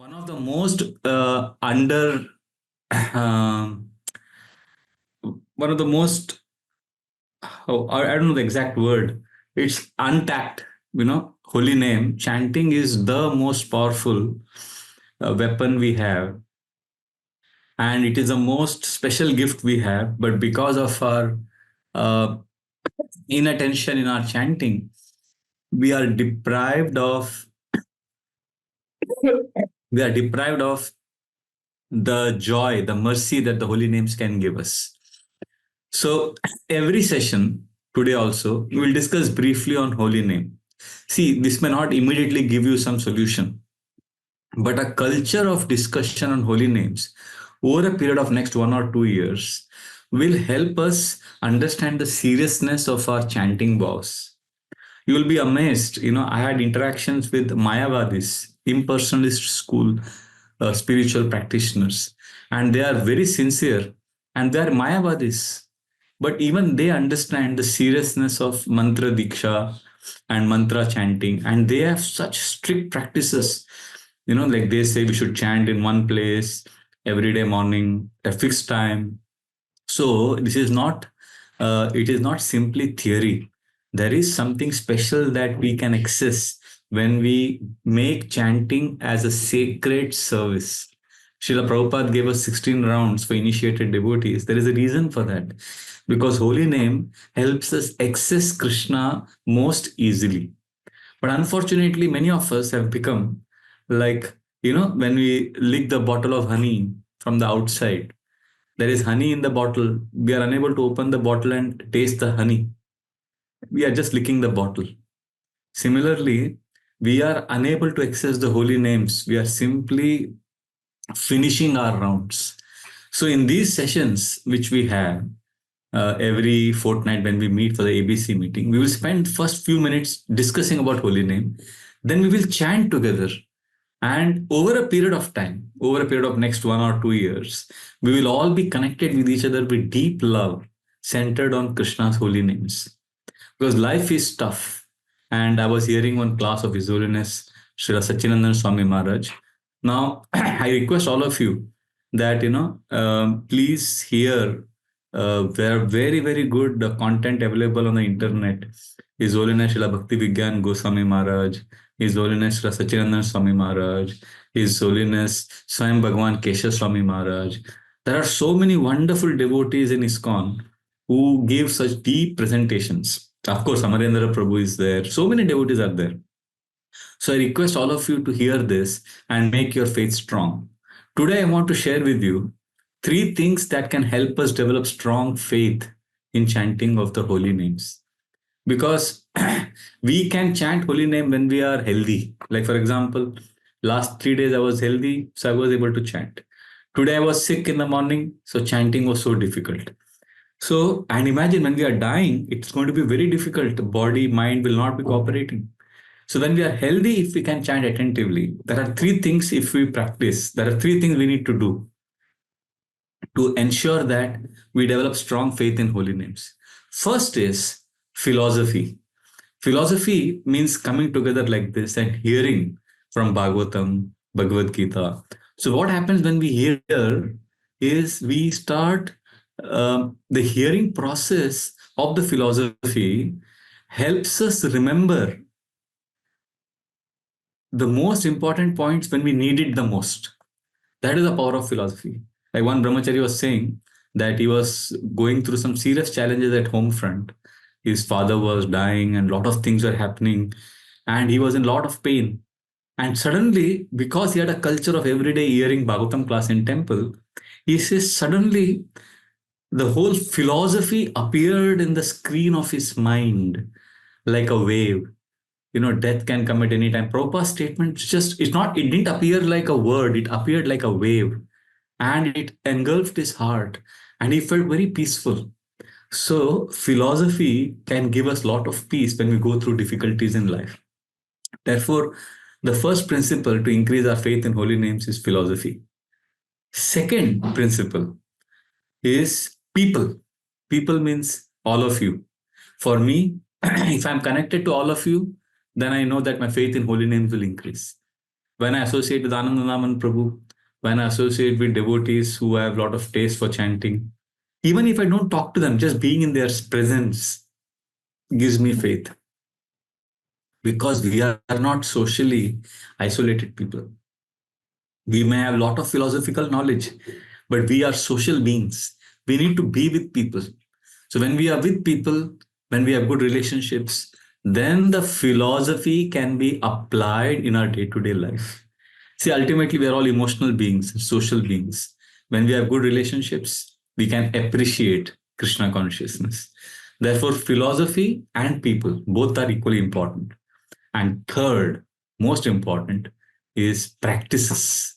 One of the most under, um, one of the most, oh, I don't know the exact word. It's untapped. Holy name chanting is the most powerful weapon we have, and it is the most special gift we have. But because of our uh, inattention in our chanting, we are deprived of we are deprived of the joy, the mercy that the holy names can give us. So every session today also we will discuss briefly on holy name. See, this may not immediately give you some solution, but a culture of discussion on holy names over a period of next 1 or 2 years will help us understand the seriousness of our chanting vows. You will be amazed. I had interactions with Mayavadis, impersonalist school spiritual practitioners, and they are very sincere and they are Mayavadis. But even they understand the seriousness of mantra diksha and mantra chanting, and they have such strict practices. Like they say, we should chant in one place every day morning at a fixed time. So this is not, it is not simply theory. There is something special that we can access when we make chanting as a sacred service. Srila Prabhupada gave us 16 rounds for initiated devotees. There is a reason for that. Because holy name helps us access Krishna most easily. But unfortunately, many of us have become like, when we lick the bottle of honey from the outside, there is honey in the bottle. We are unable to open the bottle and taste the honey. We are just licking the bottle. Similarly, we are unable to access the holy names. We are simply finishing our rounds. So, in these sessions, which we have every fortnight when we meet for the ABC meeting, we will spend first few minutes discussing about holy name. Then we will chant together. And over a period of time, over a period of next 1 or 2 years, we will all be connected with each other with deep love centered on Krishna's holy names. Because life is tough. And I was hearing one class of His Holiness Srila Satchidananda Swami Maharaj. Now, I request all of you that, please hear, there are very, very good content available on the internet. His Holiness Srila Bhakti Vigyan Goswami Maharaj, His Holiness Srila Satchidananda Swami Maharaj, His Holiness Swayam Bhagwan Keshav Swami Maharaj. There are so many wonderful devotees in ISKCON who give such deep presentations. Of course, Amarendra Prabhu is there. So many devotees are there. So I request all of you to hear this and make your faith strong. Today, I want to share with you three things that can help us develop strong faith in chanting of the holy names. Because we can chant holy name when we are healthy. Like, for example, last 3 days I was healthy, so I was able to chant. Today I was sick in the morning, so chanting was so difficult. So, and imagine when we are dying, it's going to be very difficult. The body, mind will not be cooperating. So, when we are healthy, if we can chant attentively, there are three things if we practice, there are three things we need to do to ensure that we develop strong faith in holy names. First is philosophy. Philosophy means coming together like this and hearing from Bhagavatam, Bhagavad Gita. So, what happens when we hear is we start the hearing process of the philosophy helps us remember the most important points when we need it the most. That is the power of philosophy. Like one brahmachari was saying that he was going through some serious challenges at home front. His father was dying and a lot of things were happening and he was in a lot of pain. And suddenly, because he had a culture of everyday hearing Bhagavatam class in temple, he says suddenly the whole philosophy appeared in the screen of his mind like a wave. Death can come at any time. Prabhupada's statement it didn't appear like a word, it appeared like a wave and it engulfed his heart and he felt very peaceful. So philosophy can give us a lot of peace when we go through difficulties in life. Therefore, the first principle to increase our faith in holy names is philosophy. Second principle is people. People means all of you. For me, if I'm connected to all of you, then I know that my faith in holy names will increase. When I associate with Anandanaman Prabhu, when I associate with devotees who have a lot of taste for chanting, even if I don't talk to them, just being in their presence gives me faith, because we are not socially isolated people. We may have a lot of philosophical knowledge, but we are social beings. We need to be with people. So when we are with people, when we have good relationships, then the philosophy can be applied in our day-to-day life. See, ultimately, we are all emotional beings, social beings. When we have good relationships, we can appreciate Krishna consciousness. Therefore, philosophy and people both are equally important. And third, most important, is practices.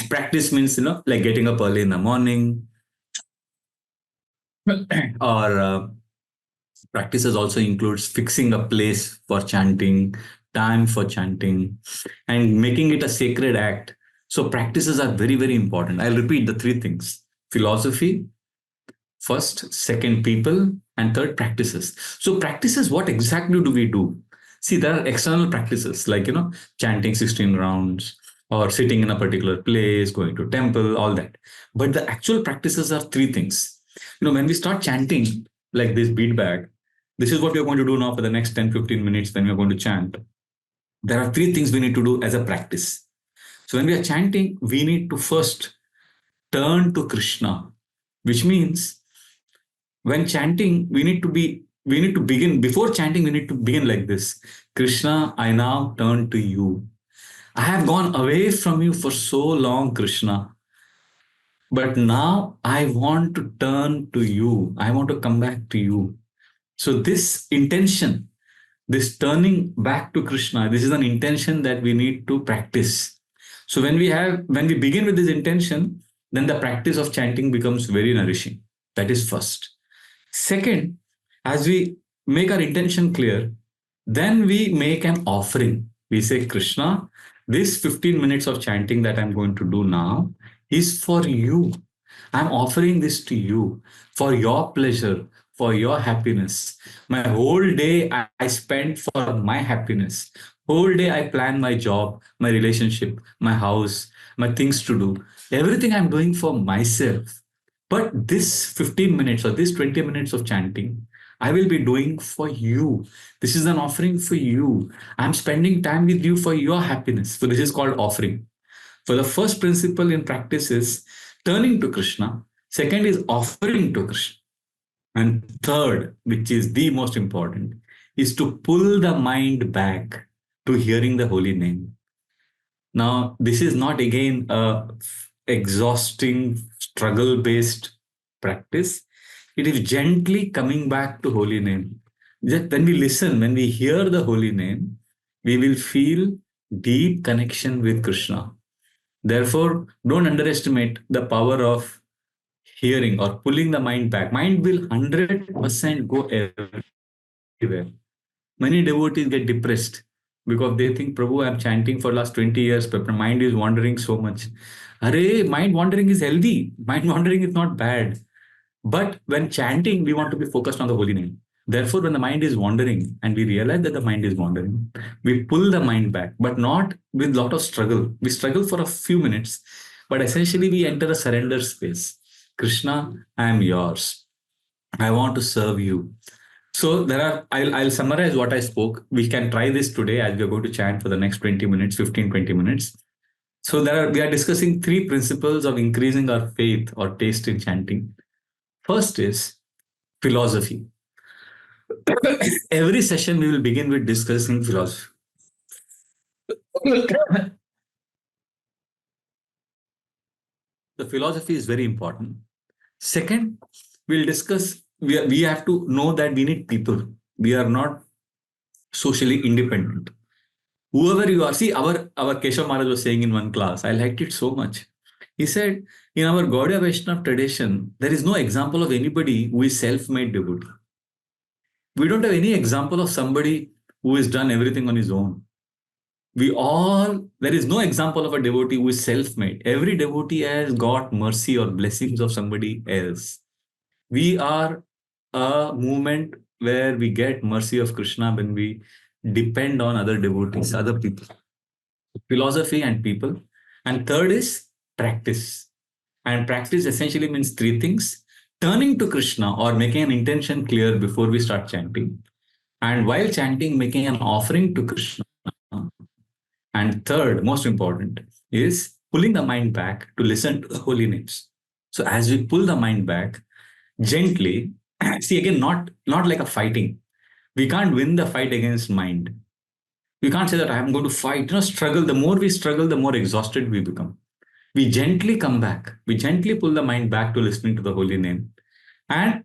Practice means, like getting up early in the morning, or practices also includes fixing a place for chanting, time for chanting, and making it a sacred act. So practices are very, very important. I'll repeat the three things: philosophy, first, second, people, and third, practices. So practices, what exactly do we do? See, there are external practices like, chanting 16 rounds, or sitting in a particular place, going to temple, all that. But the actual practices are three things. When we start chanting like this beat bag, this is what we're going to do now for the next 10, 15 minutes when we're going to chant. There are three things we need to do as a practice. So when we are chanting, we need to first turn to Krishna, which means when chanting, we need to begin, before chanting, we need to begin like this: Krishna, I now turn to you. I have gone away from you for so long, Krishna, but now I want to turn to you. I want to come back to you. So this intention, this turning back to Krishna, this is an intention that we need to practice. So when we begin with this intention, then the practice of chanting becomes very nourishing. That is first. Second, as we make our intention clear, then we make an offering. We say, Krishna, this 15 minutes of chanting that I'm going to do now is for you. I'm offering this to you for your pleasure, for your happiness. My whole day I spend for my happiness. Whole day I plan my job, my relationship, my house, my things to do. Everything I'm doing for myself. But this 15 minutes or this 20 minutes of chanting, I will be doing for you. This is an offering for you. I'm spending time with you for your happiness. So this is called offering. So the first principle in practice is turning to Krishna. Second is offering to Krishna. And third, which is the most important, is to pull the mind back to hearing the holy name. Now, this is not again a exhausting struggle based practice. It is gently coming back to holy name. Just when we listen, when we hear the holy name, we will feel deep connection with Krishna. Therefore, don't underestimate the power of hearing or pulling the mind back. Mind will 100% go everywhere. Many devotees get depressed because they think, Prabhu, I'm chanting for last 20 years, but my mind is wandering so much. Array, mind wandering is healthy. Mind wandering is not bad. But when chanting, we want to be focused on the holy name. Therefore, when the mind is wandering and we realize that the mind is wandering, we pull the mind back, but not with a lot of struggle. We struggle for a few minutes, but essentially we enter a surrender space. Krishna, I am yours. I want to serve you. So I'll summarize what I spoke. We can try this today as we're going to chant for the next 20 minutes, 15, 20 minutes. So we are discussing three principles of increasing our faith or taste in chanting. First is philosophy. Every session we will begin with discussing philosophy. The philosophy is very important. Second, we'll discuss, we have to know that we need people. We are not socially independent. Whoever you are, see, our Keshav Maharaj was saying in one class, I liked it so much. He said, in our Gaudiya Vaishnava tradition, there is no example of anybody who is self-made devotee. We don't have any example of somebody who has done everything on his own. There is no example of a devotee who is self-made. Every devotee has got mercy or blessings of somebody else. We are a movement where we get mercy of Krishna when we depend on other devotees, other people. philosophy and people. And third is practice. And practice essentially means three things: turning to Krishna or making an intention clear before we start chanting. And while chanting, making an offering to Krishna. And third, most important, is pulling the mind back to listen to the holy names. So as we pull the mind back gently, see again, not like a fighting. We can't win the fight against mind. We can't say that I'm going to fight. Struggle. The more we struggle, the more exhausted we become. We gently come back. We gently pull the mind back to listening to the holy name. And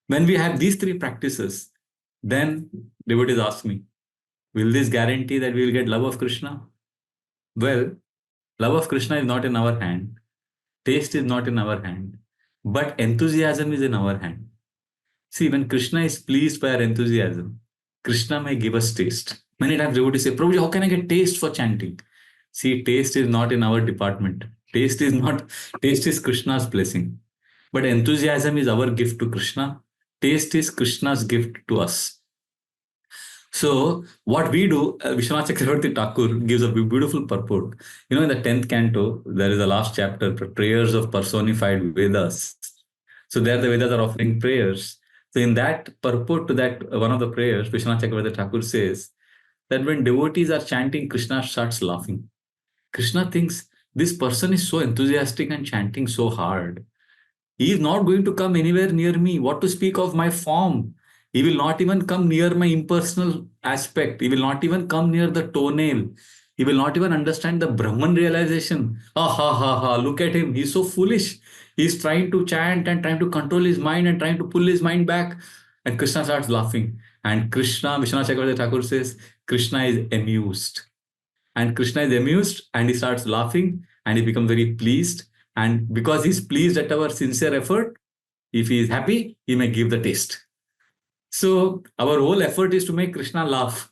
when we have these three practices, then devotees ask me, will this guarantee that we will get love of Krishna? Well, love of Krishna is not in our hand. Taste is not in our hand. But enthusiasm is in our hand. See, when Krishna is pleased by our enthusiasm, Krishna may give us taste. Many times devotees say, Prabhuji, how can I get taste for chanting? See, taste is not in our department. Taste is Krishna's blessing. But enthusiasm is our gift to Krishna. Taste is Krishna's gift to us. So what we do, Vishwanath Chakravarti Thakur gives a beautiful purport. In the 10th canto, there is a last chapter, prayers of personified Vedas. So there the Vedas are offering prayers. So in that purport to that, one of the prayers, Vishwanath Chakravarti Thakur says that when devotees are chanting, Krishna starts laughing. Krishna thinks this person is so enthusiastic and chanting so hard. He is not going to come anywhere near me. What to speak of my form? He will not even come near my impersonal aspect. He will not even come near the toenail. He will not even understand the Brahman realization. Ha ha ha ha, look at him. He's so foolish. He's trying to chant and trying to control his mind and trying to pull his mind back. And Krishna starts laughing. And Krishna, Vishwanath Chakravarti Thakur says, Krishna is amused. And Krishna is amused and he starts laughing and he becomes very pleased. And because he's pleased at our sincere effort, if he is happy, he may give the taste. So our whole effort is to make Krishna laugh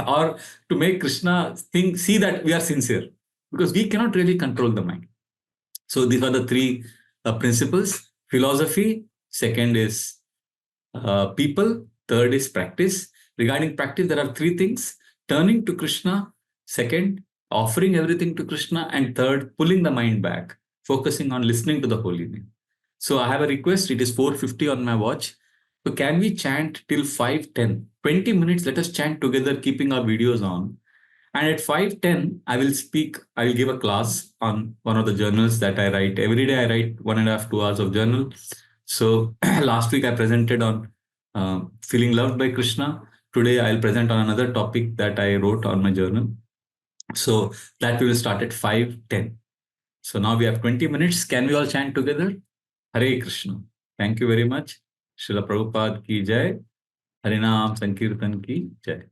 or to make Krishna see that we are sincere, because we cannot really control the mind. So these are the three principles: philosophy, second is people, third is practice. Regarding practice, there are three things: turning to Krishna, second, offering everything to Krishna, and third, pulling the mind back, focusing on listening to the holy name. So I have a request. It is 4:50 on my watch. So can we chant till 5:10? 20 minutes, let us chant together, keeping our videos on. And at 5:10, I will give a class on one of the journals that I write. Every day I write 1.5, 2 hours of journal. So last week I presented on feeling loved by Krishna. Today I'll present on another topic that I wrote on my journal. So that we will start at 5:10. So now we have 20 minutes. Can we all chant together? Hare Krishna. Thank you very much. Srila Prabhupada ki jai. Harinam Sankirtan ki jai.